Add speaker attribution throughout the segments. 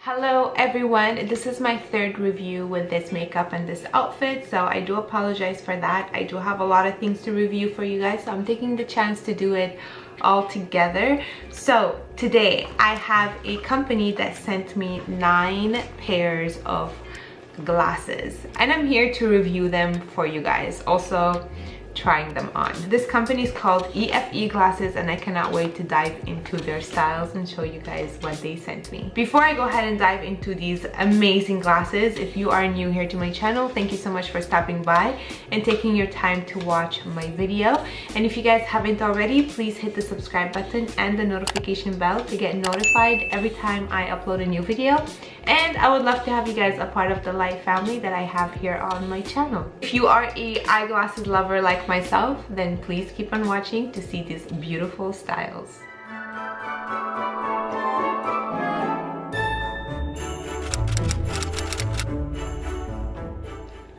Speaker 1: Hello everyone, this is my third review with this makeup and this outfit, so I do apologize for that. I do have a lot of things to review for you guys, so I'm taking the chance to do it all together. So today I have a company that sent me 9 pairs of glasses and I'm here to review them for you guys, also trying them on. This company is called Eyeglasses and I cannot wait to dive into their styles and show you guys what they sent me. Before I go ahead and dive into these amazing glasses, if you are new here to my channel, thank you so much for stopping by and taking your time to watch my video. And if you guys haven't already, please hit the subscribe button and the notification bell to get notified every time I upload a new video. And I would love to have you guys a part of the light family that I have here on my channel. If you are a eyeglasses lover like myself, then please keep on watching to see these beautiful styles.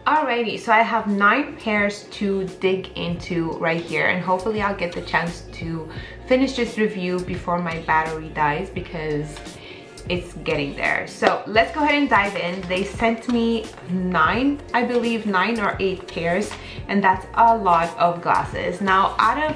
Speaker 1: Alrighty, so I have 9 pairs to dig into right here, and hopefully I'll get the chance to finish this review before my battery dies because it's getting there. So let's go ahead and dive in. They sent me 9, I believe 9 or 8 pairs, and that's a lot of glasses. Now out of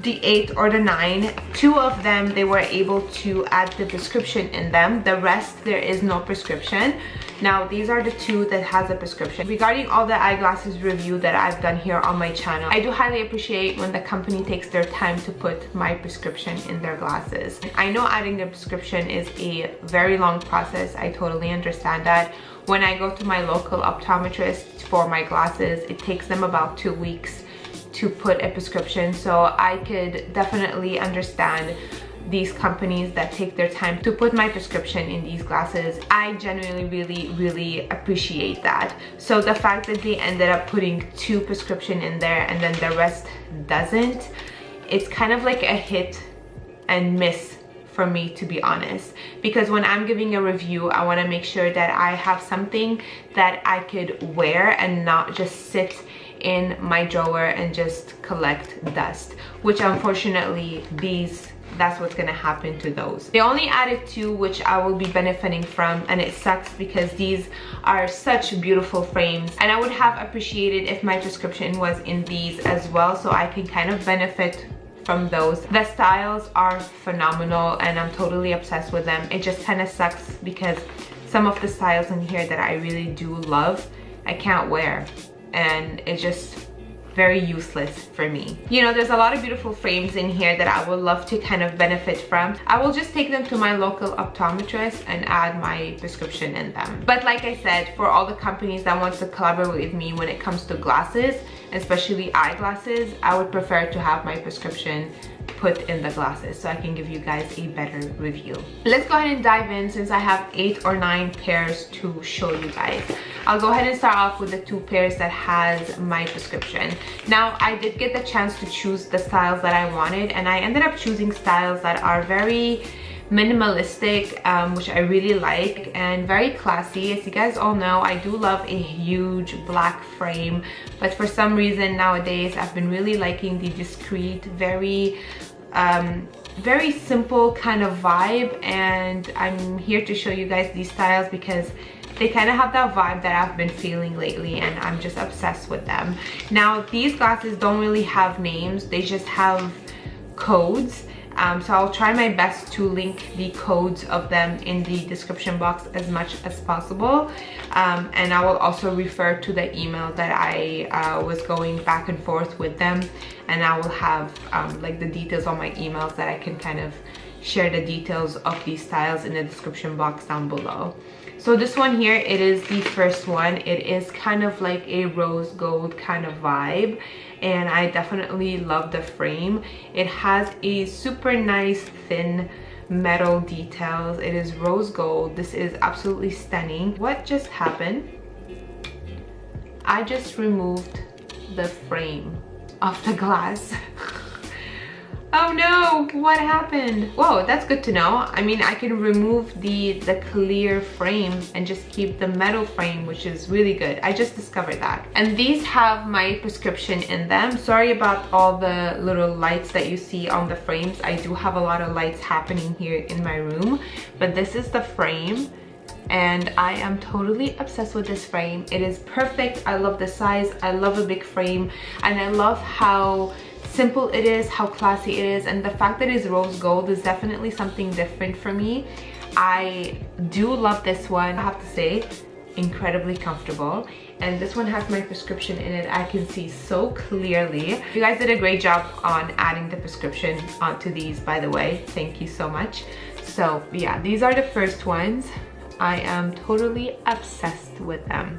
Speaker 1: the 8 or the 9, 2 of them they were able to add the prescription in them. The rest there is no prescription. Now these are the 2 that has a prescription. Regarding all the eyeglasses review that I've done here on my channel, I do highly appreciate when the company takes their time to put my prescription in their glasses. I know adding the prescription is a very long process. I totally understand that. When I go to my local optometrist for my glasses, it takes them about 2 weeks to put a prescription, so I could definitely understand these companies that take their time to put my prescription in these glasses. I genuinely really appreciate that. So the fact that they ended up putting 2 prescription in there and then the rest doesn't, it's kind of like a hit and miss for me, to be honest, because when I'm giving a review I want to make sure that I have something that I could wear and not just sit in my drawer and just collect dust, which unfortunately that's what's gonna happen to those. They only added 2, which I will be benefiting from, and it sucks because these are such beautiful frames and I would have appreciated if my prescription was in these as well, so I can kind of benefit from those. The styles are phenomenal and I'm totally obsessed with them. It just kind of sucks because some of the styles in here that I really do love I can't wear, and it's just very useless for me. You know, there's a lot of beautiful frames in here that I would love to kind of benefit from. I will just take them to my local optometrist and add my prescription in them. But like I said, for all the companies that want to collaborate with me when it comes to glasses, especially eyeglasses, I would prefer to have my prescription put in the glasses so I can give you guys a better review. Let's go ahead and dive in since I have 8 or 9 pairs to show you guys. I'll go ahead and start off with the 2 pairs that has my prescription. Now I did get the chance to choose the styles that I wanted, and I ended up choosing styles that are very minimalistic, which I really like, and very classy. As you guys all know, I do love a huge black frame, but for some reason nowadays I've been really liking the discreet, very simple kind of vibe, and I'm here to show you guys these styles because they kind of have that vibe that I've been feeling lately and I'm just obsessed with them. Now these glasses don't really have names, they just have codes. So I'll try my best to link the codes of them in the description box as much as possible, and I will also refer to the email that I was going back and forth with them, and I will have like the details on my emails that I can kind of share the details of these styles in the description box down below. So this one here, it is the first one. It is kind of like a rose gold kind of vibe, and I definitely love the frame. It has a super nice thin metal details. It is rose gold. This is absolutely stunning. What just happened? I just removed the frame of the glass. Oh no, what happened? Whoa, that's good to know. I mean, I can remove the clear frame and just keep the metal frame, which is really good. I just discovered that. And these have my prescription in them. Sorry about all the little lights that you see on the frames. I do have a lot of lights happening here in my room, but this is the frame. And I am totally obsessed with this frame. It is perfect. I love the size. I love a big frame, and I love how simple it is, how classy it is, and the fact that it's rose gold is definitely something different for me. I do love this one, I have to say. Incredibly comfortable, and this one has my prescription in it. I can see so clearly. You guys did a great job on adding the prescription onto these, by the way. Thank you so much. So yeah, these are the first ones. I am totally obsessed with them.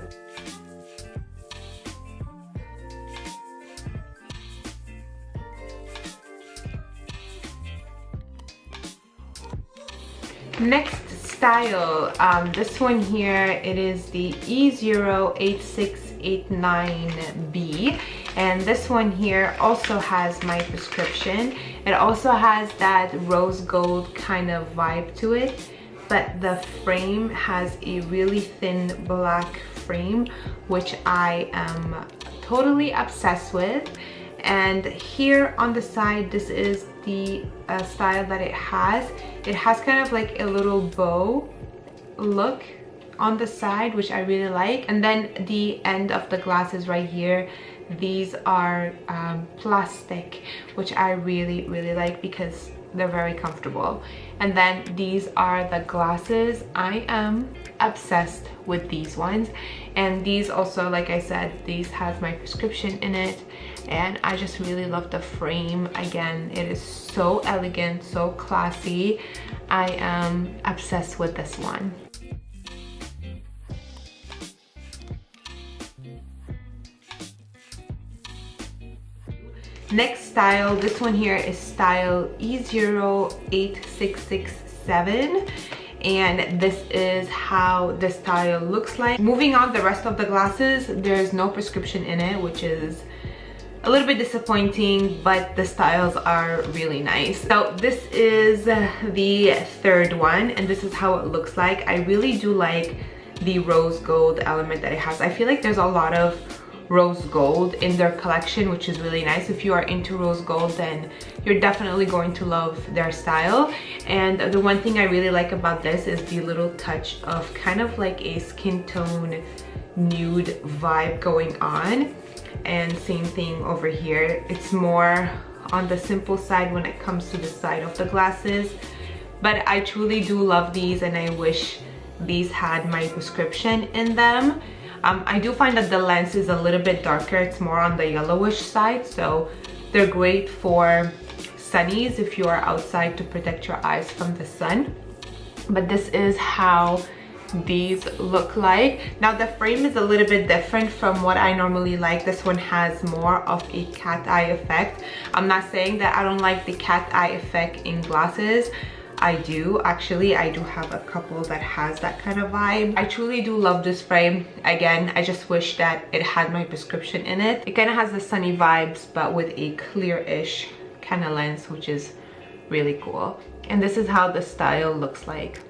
Speaker 1: Next style, this one here, it is the E08689B, and this one here also has my prescription. It also has that rose gold kind of vibe to it, but the frame has a really thin black frame, which I am totally obsessed with. And here on the side, this is the style that it has. It has kind of like a little bow look on the side, which I really like. And then the end of the glasses right here, these are plastic, which I really like because they're very comfortable. And then these are the glasses. I am obsessed with these ones, and these also, like I said, these has my prescription in it, and I just really love the frame. Again, it is so elegant, so classy. I am obsessed with this one. Next style, this one here is style E08667, and this is how the style looks like. Moving on, the rest of the glasses, there's no prescription in it, which is a little bit disappointing, but the styles are really nice. So this is the third one, and this is how it looks like. I really do like the rose gold element that it has. I feel like there's a lot of rose gold in their collection, which is really nice. If you are into rose gold, then you're definitely going to love their style. And the one thing I really like about this is the little touch of kind of like a skin tone nude vibe going on. And same thing over here, it's more on the simple side when it comes to the side of the glasses, but I truly do love these, and I wish these had my prescription in them. I do find that the lens is a little bit darker. It's more on the yellowish side, so they're great for sunnies if you are outside to protect your eyes from the sun. But this is how these look like. Now the frame is a little bit different from what I normally like. This one has more of a cat eye effect. I'm not saying that I don't like the cat eye effect in glasses. I do actually. I do have a couple that has that kind of vibe. I truly do love this frame. Again, I just wish that it had my prescription in it. It kind of has the sunny vibes, but with a clear-ish kind of lens, which is really cool. And this is how the style looks like.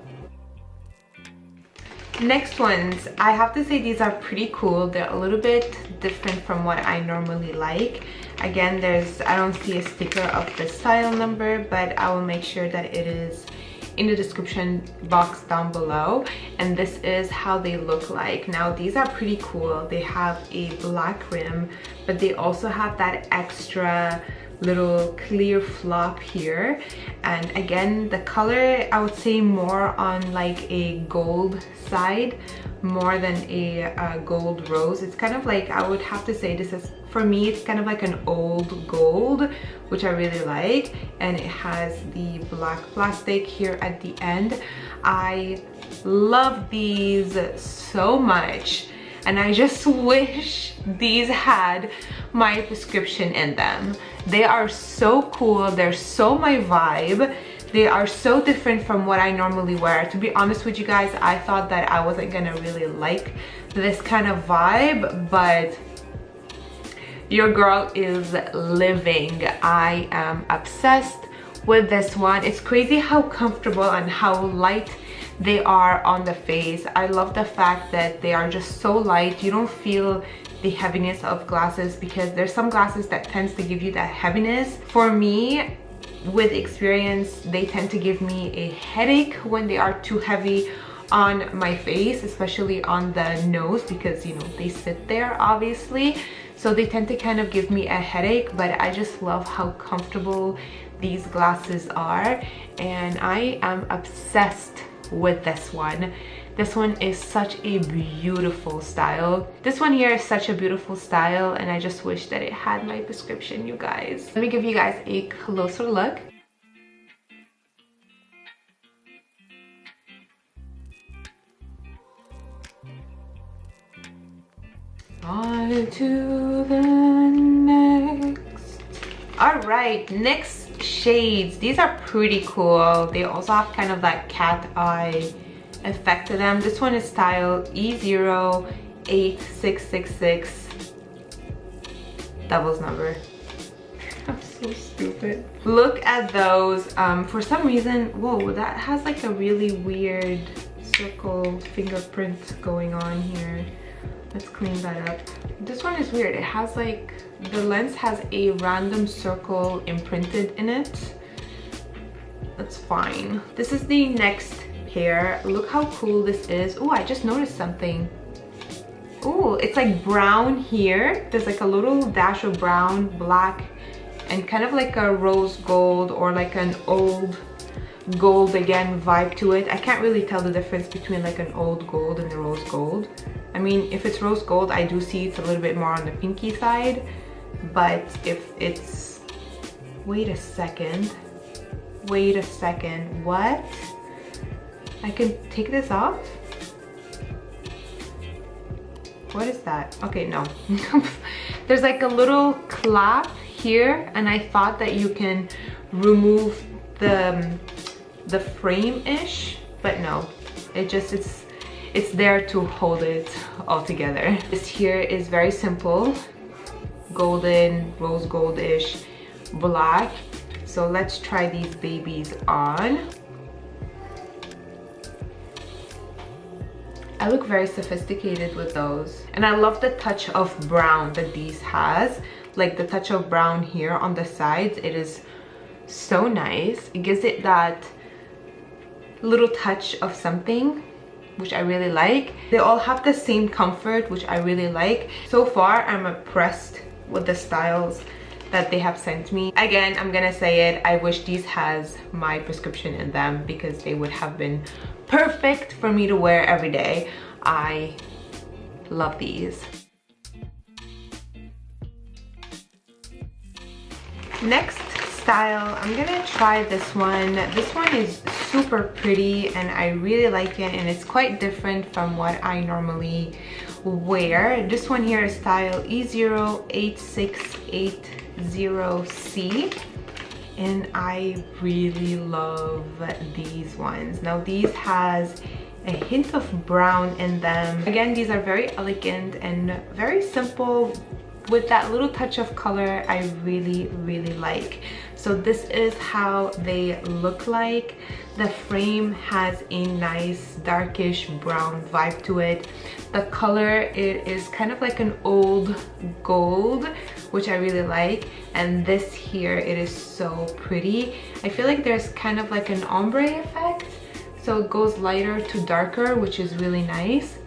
Speaker 1: Next ones, I have to say these are pretty cool. They're a little bit different from what I normally like. Again, I don't see a sticker of the style number, but I will make sure that it is in the description box down below. And this is how they look like. Now these are pretty cool. They have a black rim, but they also have that extra little clear flop here. And again, the color, I would say more on like a gold side more than a gold rose. It's kind of like, I would have to say this is, for me, it's kind of like an old gold, which I really like. And it has the black plastic here at the end. I love these so much, and I just wish these had my prescription in them. They are so cool. They're so my vibe. They are so different from what I normally wear. To be honest with you guys, I thought that I wasn't gonna really like this kind of vibe, but Your girl is living. I am obsessed with this one. It's crazy how comfortable and how light they are on the face. I love the fact that they are just so light. You don't feel the heaviness of glasses, because there's some glasses that tends to give you that heaviness. For me, with experience, they tend to give me a headache when they are too heavy on my face, especially on the nose, because you know they sit there obviously, so they tend to kind of give me a headache. But I just love how comfortable these glasses are, and I am obsessed with this one. This one is such a beautiful style. This one here is such a beautiful style, and I just wish that it had my prescription, you guys. Let me give you guys a closer look. On to the next. All right, next shades. These are pretty cool. They also have kind of that cat eye effect to them. This one is style E08666, devil's number. I'm so stupid. Look at those. For some reason, whoa, that has like a really weird circle fingerprint going on here. Let's clean that up. This one is weird. It has like, the lens has a random circle imprinted in it. That's fine. This is the next pair. Look how cool this is. Oh, I just noticed something. Oh, it's like brown here. There's like a little dash of brown, black, and kind of like a rose gold or like an old gold again vibe to it. I can't really tell the difference between like an old gold and a rose gold. I mean, if it's rose gold, I do see it's a little bit more on the pinky side, but if it's, wait a second, what? I can take this off? What is that? Okay, no. There's like a little clap here, and I thought that you can remove the frame-ish, but no, it's there to hold it all together. This here is very simple, golden, rose gold-ish, black. So let's try these babies on. I look very sophisticated with those, and I love the touch of brown that these has, like the touch of brown here on the sides. It is so nice. It gives it that little touch of something, which I really like. They all have the same comfort, which I really like. So far, I'm impressed with the styles that they have sent me. Again, I'm gonna say it, I wish these has my prescription in them, because they would have been perfect for me to wear every day. I love these. Next style, I'm gonna try this one. This one is super pretty and I really like it, and it's quite different from what I normally wear. This one here is style E08680C, and I really love these ones. Now these has a hint of brown in them. Again, these are very elegant and very simple with that little touch of color I really like. So this is how they look like. The frame has a nice darkish brown vibe to it. The color, it is kind of like an old gold, which I really like. And this here, it is so pretty. I feel like there's kind of like an ombre effect, so it goes lighter to darker, which is really nice.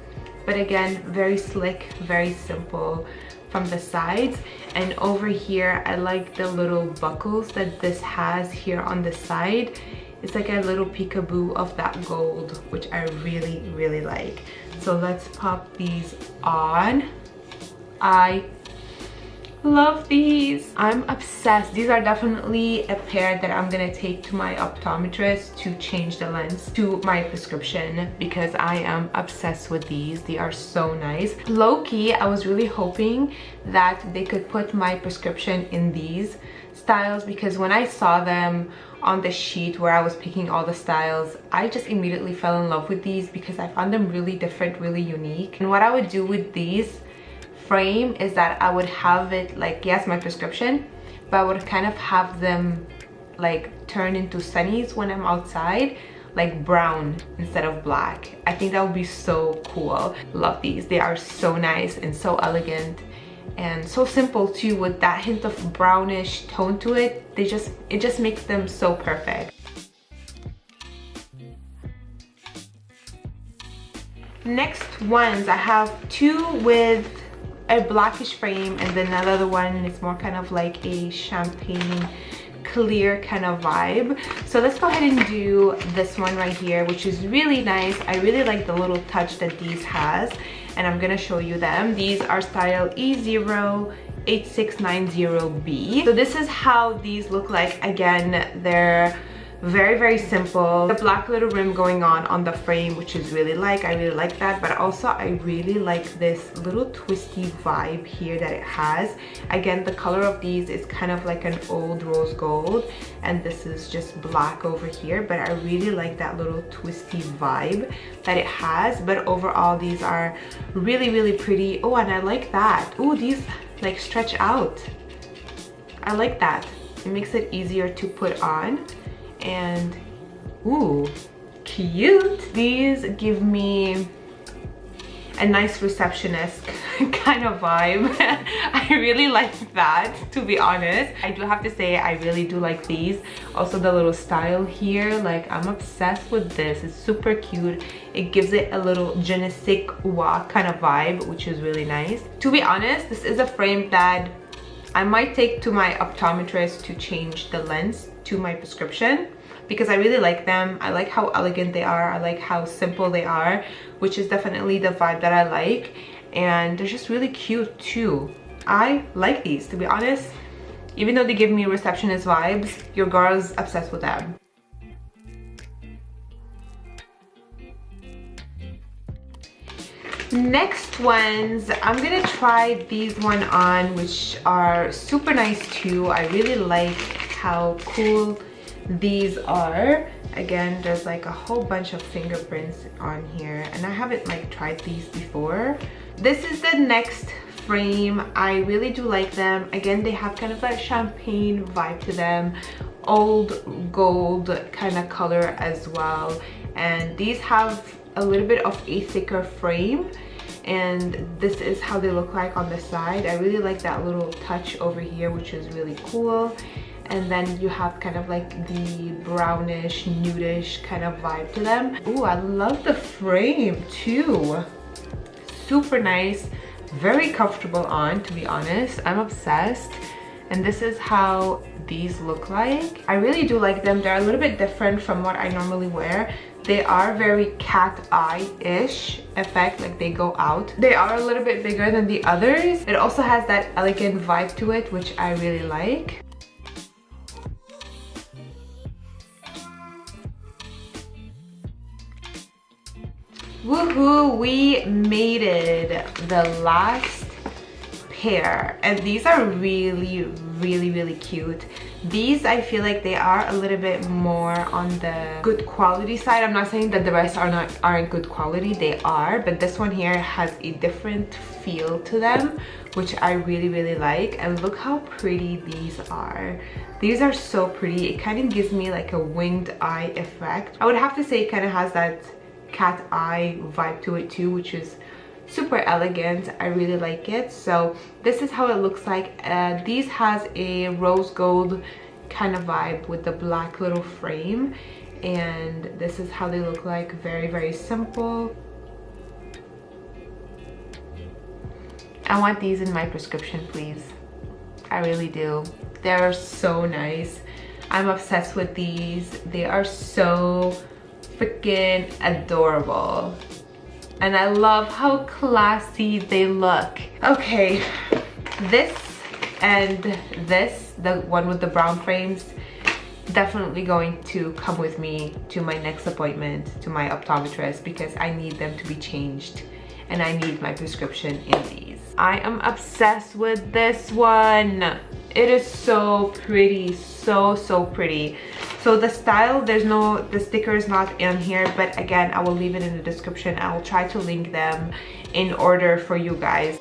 Speaker 1: But again, very slick, very simple from the sides. And over here, I like the little buckles that this has here on the side. It's like a little peekaboo of that gold, which I really like. So let's pop these on. I love these. I'm obsessed. These are definitely a pair that I'm gonna take to my optometrist to change the lens to my prescription, because I am obsessed with these. They are so nice. Low-key, I was really hoping that they could put my prescription in these styles, because when I saw them on the sheet where I was picking all the styles, I just immediately fell in love with these because I found them really different, really unique. And what I would do with these frame is that I would have it like, yes, my prescription, but I would kind of have them like turn into sunnies when I'm outside, like brown instead of black. I think that would be so cool. Love these. They are so nice and so elegant and so simple too, with that hint of brownish tone to it. It just makes them so perfect. Next ones, I have two with a blackish frame, and then another one is more kind of like a champagne clear kind of vibe. So let's go ahead and do this one right here, which is really nice. I really like the little touch that these has, and I'm gonna show you them. These are style E08690B. So this is how these look like. Again, they're very simple. The black little rim going on the frame, which is I really like that, but also I really like this little twisty vibe here that it has. Again, the color of these is kind of like an old rose gold, and this is just black over here, but I really like that little twisty vibe that it has. But overall, these are really pretty. Oh, and I like that. Oh, these like stretch out. I like that. It makes it easier to put on. And ooh, cute. These give me a nice receptionist kind of vibe. I really like that, to be honest. I do have to say, I really do like these. Also the little style here, like I'm obsessed with this. It's super cute. It gives it a little je ne sais quoi kind of vibe, which is really nice. To be honest, this is a frame that I might take to my optometrist to change the lens to my prescription, because I really like them. I like how elegant they are. I like how simple they are, which is definitely the vibe that I like. And they're just really cute too. I like these, to be honest. Even though they give me receptionist vibes, your girl's obsessed with them. Next ones, I'm gonna try these one on, which are super nice too. I really like how cool these are. Again, there's like a whole bunch of fingerprints on here, and I haven't like tried these before. This is the next frame. I really do like them. Again, they have kind of that champagne vibe to them, old gold kind of color as well, and these have a little bit of a thicker frame, and this is how they look like on the side. I really like that little touch over here, which is really cool. And then you have kind of like the brownish, nudish kind of vibe to them. Ooh, I love the frame too. Super nice, very comfortable on, to be honest. I'm obsessed. And this is how these look like. I really do like them. They're a little bit different from what I normally wear. They are very cat eye-ish effect, like they go out. They are a little bit bigger than the others. It also has that elegant vibe to it, which I really like. Woohoo, we made it, the last pair, and these are really cute. These, I feel like they are a little bit more on the good quality side. I'm not saying that the rest aren't good quality, they are, but this one here has a different feel to them, which I really like. And look how pretty these are. These are so pretty. It kind of gives me like a winged eye effect. I would have to say it kind of has that cat eye vibe to it too, which is super elegant. I really like it. So this is how it looks like. These has a rose gold kind of vibe with the black little frame, and this is how they look like. Very simple. I want these in my prescription, please. I really do. They're so nice. I'm obsessed with these. They are so freaking adorable, and I love how classy they look. Okay, this and this, the one with the brown frames, definitely going to come with me to my next appointment to my optometrist, because I need them to be changed and I need my prescription in these. I am obsessed with this one. It is so pretty, so pretty. So the style, the sticker is not in here, but again, I will leave it in the description. I will try to link them in order for you guys.